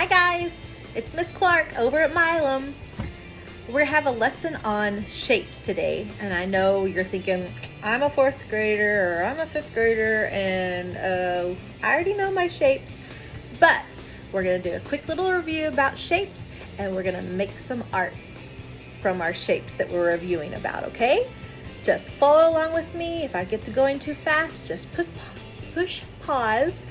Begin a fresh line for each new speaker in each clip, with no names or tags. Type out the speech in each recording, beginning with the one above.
Hi guys, it's Miss Clark over at Milam. We have a lesson on shapes today, and I know you're thinking, I'm a 4th grader or I'm a 5th grader and I already know my shapes, but we're gonna do a quick little review about shapes and we're gonna make some art from our shapes that we're reviewing about, okay? Just follow along with me. If I get to going too fast, just push pause,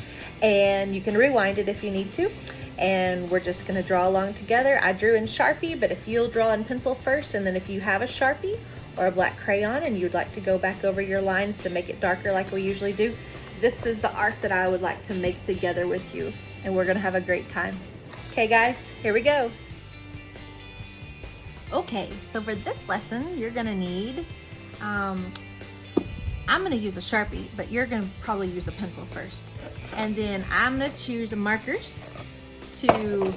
and you can rewind it if you need to. And we're just gonna draw along together. I drew in Sharpie, but if you'll draw in pencil first, and then if you have a Sharpie or a black crayon and you'd like to go back over your lines to make it darker like we usually do, this is the art that I would like to make together with you, and we're gonna have a great time. Okay guys, here we go. Okay, so for this lesson, you're gonna need, I'm gonna use a Sharpie, but you're gonna probably use a pencil first. And then I'm gonna choose markers to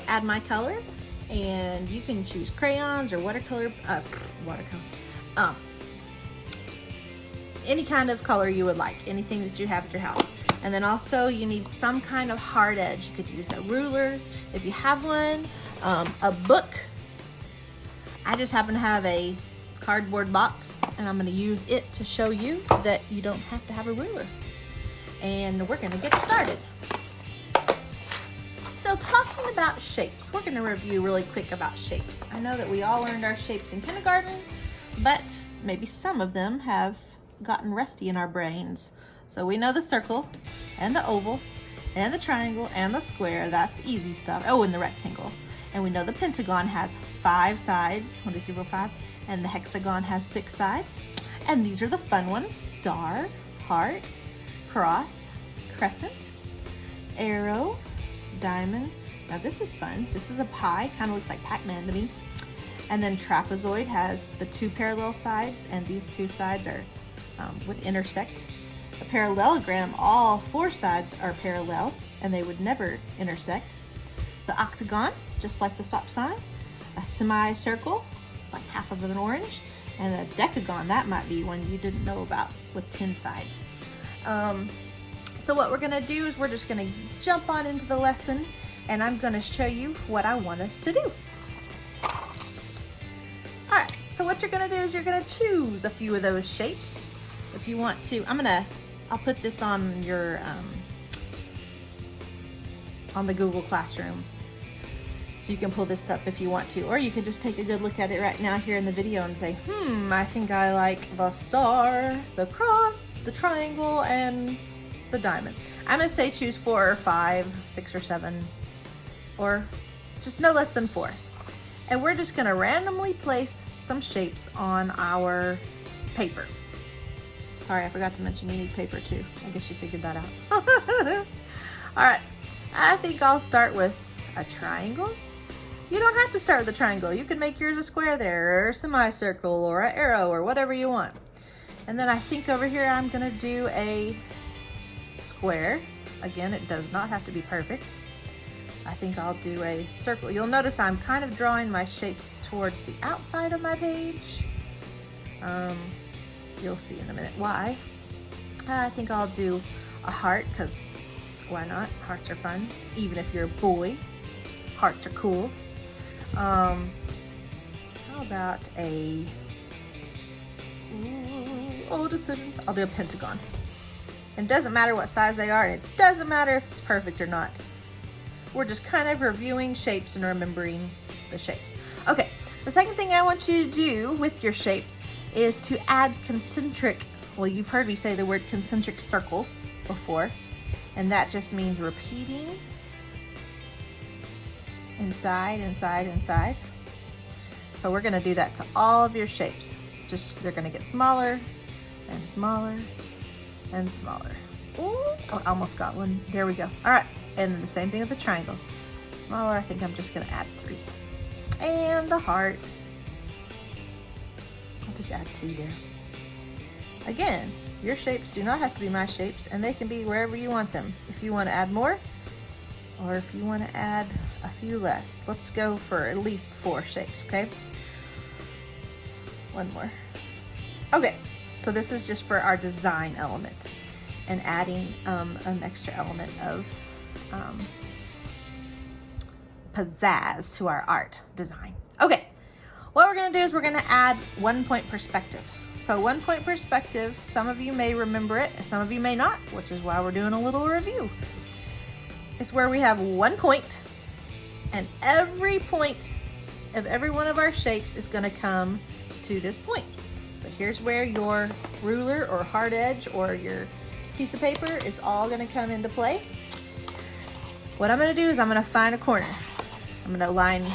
add my color, and you can choose crayons or watercolor, any kind of color you would like, anything that you have at your house. And then also you need some kind of hard edge. You could use a ruler if you have one, a book. I just happen to have a cardboard box, and I'm going to use it to show you that you don't have to have a ruler. And we're going to get started. So talking about shapes, we're going to review really quick about shapes. I know that we all learned our shapes in kindergarten, but maybe some of them have gotten rusty in our brains. So we know the circle and the oval and the triangle and the square. That's easy stuff. Oh, and the rectangle. And we know the pentagon has 5 sides, 1, 2, 3, 4, 5, and the hexagon has 6 sides. And these are the fun ones: star, heart, cross, crescent, arrow, diamond. Now this is fun. This is a pie, kind of looks like Pac-Man to me. And then trapezoid has the 2 parallel sides, and these 2 sides are would intersect. A parallelogram, all 4 sides are parallel, and they would never intersect. The octagon, just like the stop sign. A semicircle, it's like half of an orange. And a decagon, that might be one you didn't know about, with 10 sides. So what we're gonna do is we're just gonna jump on into the lesson, and I'm gonna show you what I want us to do. All right, so what you're gonna do is you're gonna choose a few of those shapes. If you want to, I'll put this on your, on the Google Classroom. So you can pull this up if you want to, or you can just take a good look at it right now here in the video and say, I think I like the star, the cross, the triangle, and the diamond. I'm gonna say choose 4 or 5, 6 or 7, or just no less than 4. And we're just gonna randomly place some shapes on our paper. Sorry, I forgot to mention you need paper too. I guess you figured that out. All right, I think I'll start with a triangle. You don't have to start with a triangle. You can make yours a square there, or a semicircle, or an arrow, or whatever you want. And then I think over here I'm gonna do a square. Again, it does not have to be perfect. I think I'll do a circle. You'll notice I'm kind of drawing my shapes towards the outside of my page. You'll see in a minute why. I think I'll do a heart, because why not? Hearts are fun. Even if you're a boy, hearts are cool. How about a, decisions. I'll do a pentagon. And it doesn't matter what size they are, and it doesn't matter if it's perfect or not. We're just kind of reviewing shapes and remembering the shapes. Okay, the second thing I want you to do with your shapes is to add concentric, well, you've heard me say the word concentric circles before, and that just means repeating inside, inside, inside. So we're gonna do that to all of your shapes. Just, they're gonna get smaller and smaller and smaller. Ooh, oh, almost got one. There we go. All right, and then the same thing with the triangle. Smaller, I think I'm just gonna add 3. And the heart, I'll just add 2 there. Again, your shapes do not have to be my shapes, and they can be wherever you want them. If you wanna add more, or if you wanna add a few less. Let's go for at least 4 shapes, okay? One more. Okay, so this is just for our design element, and adding an extra element of pizzazz to our art design. Okay, what we're gonna do is we're gonna add 1 point perspective. So 1 point perspective, some of you may remember it, some of you may not, which is why we're doing a little review. It's where we have 1 point, and every point of every one of our shapes is gonna come to this point. So here's where your ruler or hard edge or your piece of paper is all gonna come into play. What I'm gonna do is I'm gonna find a corner. I'm gonna line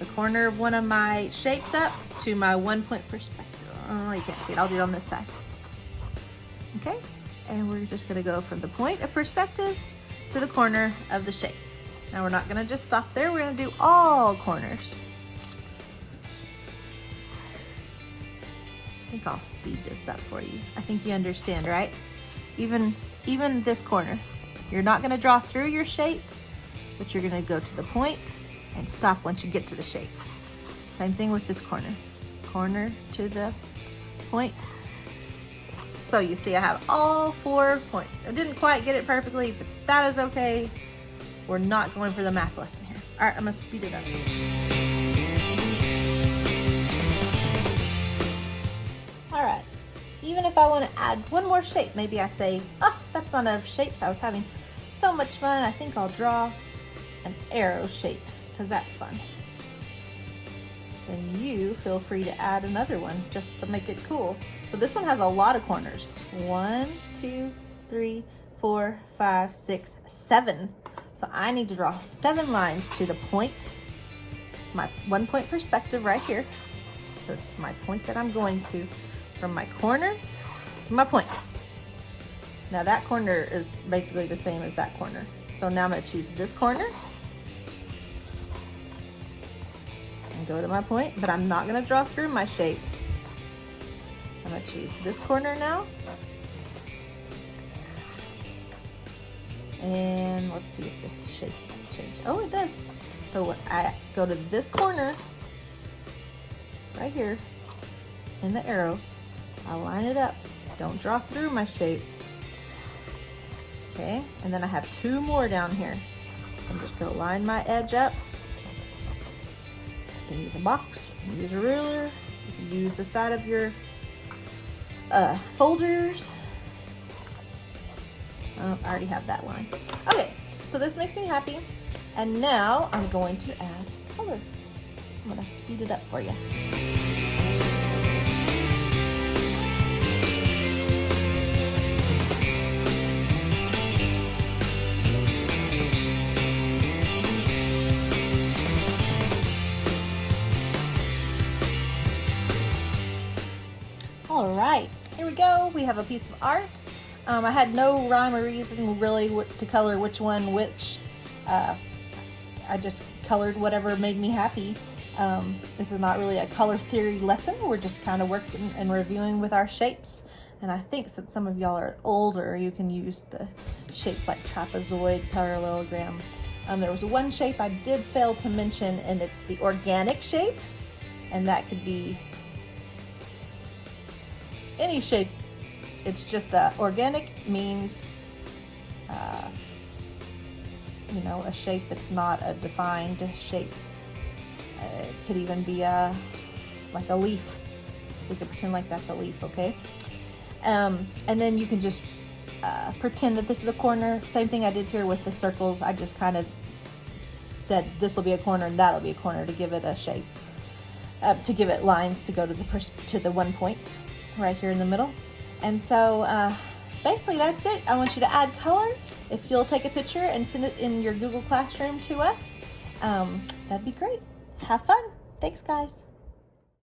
the corner of one of my shapes up to my 1 point perspective. Oh, you can't see it, I'll do it on this side. Okay, and we're just gonna go from the point of perspective to the corner of the shape. Now we're not gonna just stop there, we're gonna do all corners. I think I'll speed this up for you. I think you understand, right? Even this corner. You're not gonna draw through your shape, but you're gonna go to the point and stop once you get to the shape. Same thing with this corner. Corner to the point. So you see I have all 4 points. I didn't quite get it perfectly, but that is okay. We're not going for the math lesson here. All right, I'm gonna speed it up. All right, even if I wanna add one more shape, maybe I say, oh, that's not enough shapes. I was having so much fun. I think I'll draw an arrow shape because that's fun. Then you feel free to add another one just to make it cool. So this one has a lot of corners. 1, 2, 3, 4, 5, 6, 7. So I need to draw 7 lines to the point, my 1 point perspective right here. So it's my point that I'm going to from my corner to my point. Now that corner is basically the same as that corner. So now I'm gonna choose this corner and go to my point, but I'm not gonna draw through my shape. I'm gonna choose this corner now. And let's see if this shape changes. Oh, it does. So when I go to this corner, right here, in the arrow, I line it up. Don't draw through my shape. Okay, and then I have 2 more down here. So I'm just gonna line my edge up. You can use a box, you can use a ruler, you can use the side of your folders. Oh, I already have that line. Okay, so this makes me happy. And now I'm going to add color. I'm gonna speed it up for you. All right, here we go. We have a piece of art. I had no rhyme or reason really to color which one which. I just colored whatever made me happy. This is not really a color theory lesson. We're just kind of working and reviewing with our shapes. And I think since some of y'all are older, you can use the shapes like trapezoid, parallelogram. There was one shape I did fail to mention, and it's the organic shape. And that could be any shape. It's just organic means, you know, a shape that's not a defined shape. It could even be like a leaf. We could pretend like that's a leaf, okay? And then you can just pretend that this is a corner. Same thing I did here with the circles. I just kind of said this will be a corner and that'll be a corner to give it a shape, to give it lines to go to the 1 point right here in the middle. And so basically that's it. I want you to add color. If you'll take a picture and send it in your Google Classroom to us, that'd be great. Have fun. Thanks, guys.